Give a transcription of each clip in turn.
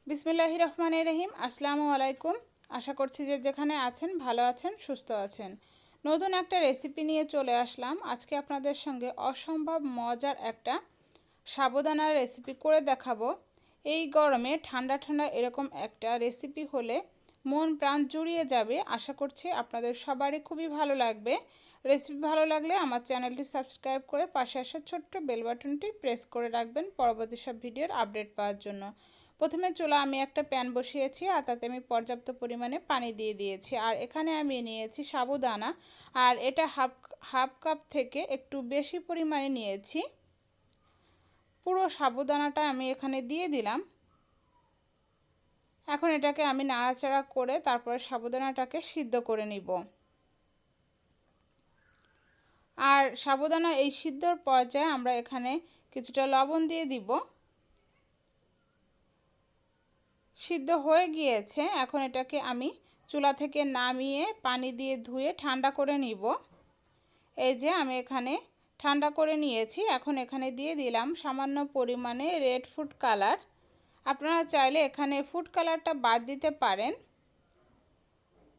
বিসমিল্লাহির রহমানির রহিম। আসসালামু আলাইকুম। আশা করছি যে যেখানে আছেন ভালো আছেন, সুস্থ আছেন। নতুন একটা রেসিপি নিয়ে চলে আসলাম। আজকে আপনাদের সঙ্গে অসম্ভব মজার একটা সাবুদানার রেসিপি করে দেখাবো। এই গরমে ঠান্ডা ঠান্ডা এরকম একটা রেসিপি হলে মন প্রাণ জুড়িয়ে যাবে। আশা করছি আপনাদের সবারই খুবই ভালো লাগবে। রেসিপি ভালো লাগলে আমার চ্যানেলটি সাবস্ক্রাইব করে পাশে আসা ছোট্ট বেল বাটনটি প্রেস করে রাখবেন পরবর্তী সব ভিডিওর আপডেট পাওয়ার জন্য। প্রথমে চুলা আমি একটা প্যান বসিয়েছি আর তাতে আমি পর্যাপ্ত পরিমাণে পানি দিয়ে দিয়েছি। আর এখানে আমি নিয়েছি সাবুদানা, আর এটা হাফ কাপ থেকে একটু বেশি পরিমাণে নিয়েছি। পুরো সাবুদানাটা আমি এখানে দিয়ে দিলাম। এখন এটাকে আমি নাড়াচাড়া করে তারপরে সাবুদানাটাকে সিদ্ধ করে নিব। আর সাবুদানা এই সিদ্ধর পর্যায়ে আমরা এখানে কিছুটা লবণ দিয়ে দিব। সিদ্ধ হয়ে গিয়েছে। এখন এটাকে আমি চুলা থেকে নামিয়ে পানি দিয়ে ধুয়ে ঠান্ডা করে নিব। এই যে আমি এখানে ঠান্ডা করে নিয়েছি। এখন এখানে দিয়ে দিলাম সামান্য পরিমাণে রেড ফুড কালার। আপনারা চাইলে এখানে ফুড কালারটা বাদ দিতে পারেন।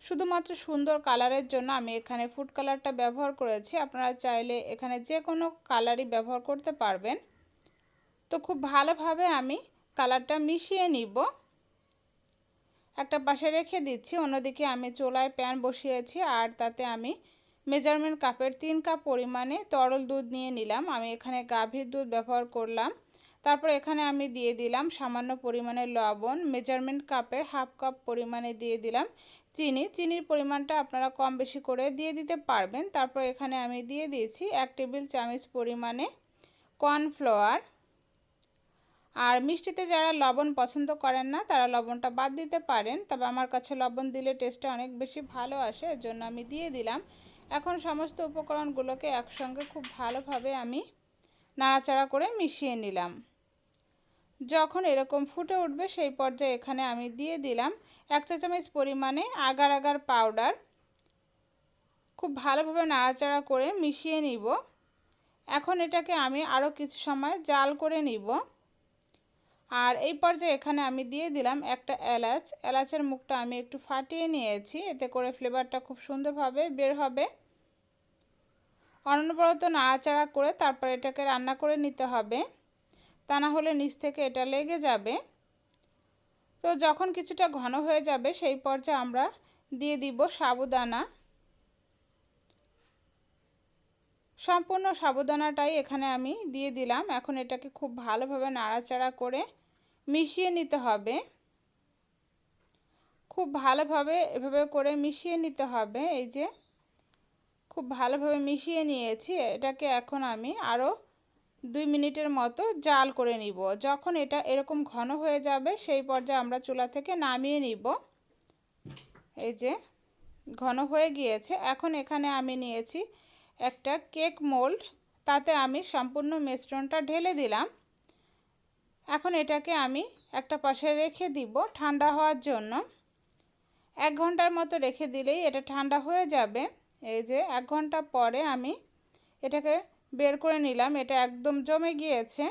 শুধুমাত্র সুন্দর কালারের জন্য আমি এখানে ফুড কালারটা ব্যবহার করেছি। আপনারা চাইলে এখানে যে কোনো কালারই ব্যবহার করতে পারবেন। তো খুব ভালোভাবে আমি কালারটা মিশিয়ে নিব। একটা পাশে রেখে দিচ্ছি। অন্যদিকে আমি চুলায় প্যান বসিয়েছি আর তাতে আমি মেজারমেন্ট কাপের 3 কাপ পরিমাণে তরল দুধ নিয়ে নিলাম। আমি এখানে গাভীর দুধ ব্যবহার করলাম। তারপর এখানে আমি দিয়ে দিলাম সামান্য পরিমাণে লবণ। মেজারমেন্ট কাপের হাফ কাপ পরিমাণে দিয়ে দিলাম চিনির পরিমাণটা আপনারা কম বেশি করে দিয়ে দিতে পারবেন। তারপর এখানে আমি দিয়ে দিয়েছি 1 টেবিল চামচ পরিমাণে কর্নফ্লাওয়ার। আর মিষ্টিতে যারা লবণ পছন্দ করেন না তারা লবণটা বাদ দিতে পারেন, তবে আমার কাছে লবণ দিলে টেস্টটা অনেক বেশি ভালো আসে, এজন্য আমি দিয়ে দিলাম। এখন সমস্ত উপকরণগুলোকে একসঙ্গে খুব ভালোভাবে আমি নাড়াচাড়া করে মিশিয়ে নিলাম। যখন এরকম ফুটে উঠবে সেই পর্যায়ে এখানে আমি দিয়ে দিলাম 1 চা চামচ পরিমাণে আগার আগার পাউডার। খুব ভালোভাবে নাড়াচাড়া করে মিশিয়ে নিব। এখন এটাকে আমি আরও কিছু সময় জাল করে নিব। আর এই পর্যায়ে এখানে আমি দিয়ে দিলাম একটা এলাচ। এলাচের মুখটা আমি একটু ফাটিয়ে নিয়েছি, এতে করে ফ্লেভারটা খুব সুন্দরভাবে বের হবে। অনবরত নাড়াচাড়া করে তারপর এটাকে রান্না করে নিতে হবে, তা না হলে নিচ থেকে এটা লেগে যাবে। তো যখন কিছুটা ঘন হয়ে যাবে সেই পর্যায়ে আমরা দিয়ে দিব সাবুদানা। সম্পূর্ণ সাবুদানাটাই এখানে আমি দিয়ে দিলাম। এখন এটাকে খুব ভালোভাবে নাড়াচাড়া করে মিশিয়ে নিতে হবে। খুব ভালোভাবে এভাবে করে মিশিয়ে নিতে হবে। এই যে খুব ভালোভাবে মিশিয়ে নিয়েছি। এটাকে এখন আমি আরও 2 মিনিটের মতো জাল করে নিব। যখন এটা এরকম ঘন হয়ে যাবে সেই পর্যায়ে আমরা চুলা থেকে নামিয়ে নিব। এই যে ঘন হয়ে গিয়েছে। এখন এখানে আমি নিয়েছি একটা কেক মোল্ড, তাতে আমি সম্পূর্ণ মিশ্রণটা ঢেলে দিলাম। এখন এটাকে আমি একটা পাশে রেখে দিব ঠান্ডা হওয়ার জন্য। 1 ঘন্টার মতো রেখে দিলেই এটা ঠান্ডা হয়ে যাবে। এই যে 1 ঘন্টা পরে আমি এটাকে বের করে নিলাম। এটা একদম জমে গিয়েছে।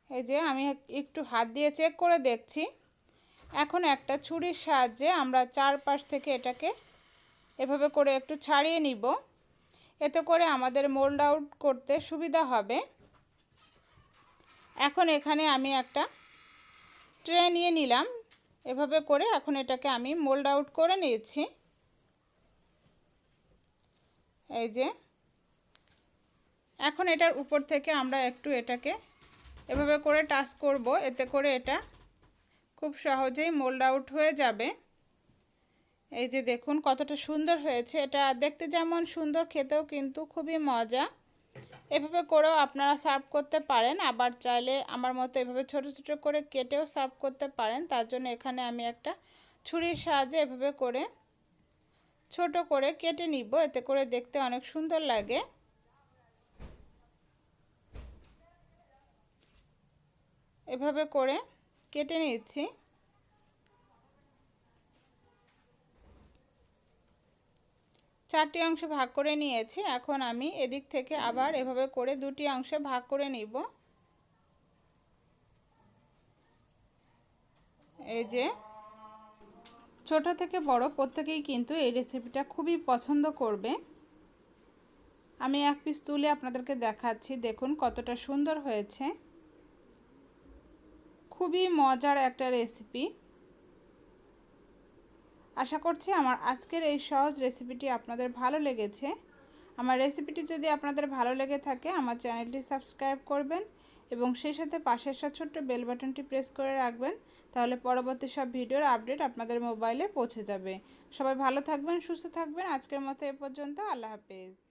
এই যে আমি একটু হাত দিয়ে চেক করে দেখছি। এখন একটা ছুরির সাহায্যে আমরা চারপাশ থেকে এটাকে এভাবে করে একটু ছাড়িয়ে নিব। এতে করে আমাদের মোল্ড আউট করতে সুবিধা হবে। এখন এখানে আমি একটা ট্রে নিয়ে নিলাম। এভাবে করে এখন এটাকে আমি মোল্ড আউট করে নিয়েছি। এই যে এখন এটার উপর থেকে আমরা একটু এটাকে এভাবে করে টাচ করব, এতে করে এটা খুব সহজেই মোল্ড আউট হয়ে যাবে। এই যে দেখুন কতটা সুন্দর হয়েছে। এটা দেখতে যেমন সুন্দর, খেতেও কিন্তু খুবই মজা। এভাবে করেও আপনারা সার্ভ করতে পারেন, আবার চাইলে আমার মতো এভাবে ছোট ছোট করে কেটেও সার্ভ করতে পারেন। তার জন্য এখানে আমি একটা ছুরির সাহায্যে এভাবে করে ছোট করে কেটে নিব, এতে করে দেখতে অনেক সুন্দর লাগে। এভাবে করে কেটে নিচ্ছি। চারটি অংশে ভাগ করে নিয়েছি। এখন আমি এদিক থেকে আবার এভাবে করে 2টি অংশে ভাগ করে নিব। এই যে ছোট থেকে বড় প্রত্যেকেই কিন্তু এই রেসিপিটা খুবই পছন্দ করবে। আমি এক পিস তুলে আপনাদেরকে দেখাচ্ছি, দেখুন কতটা সুন্দর হয়েছে। খুবই মজার একটা রেসিপি। আশা করছি আমার আজকের এই সহজ রেসিপিটি আপনাদের ভালো লেগেছে। আমার রেসিপিটি যদি আপনাদের ভালো লেগে থাকে আমার চ্যানেলটি সাবস্ক্রাইব করবেন এবং সেই সাথে পাশের ছোট্ট বেল বাটনটি প্রেস করে রাখবেন, তাহলে পরবর্তী সব ভিডিওর আপডেট আপনাদের মোবাইলে পৌঁছে যাবে। সবাই ভালো থাকবেন, সুস্থ থাকবেন। আজকের মতো এ পর্যন্ত। আল্লাহ হাফেজ।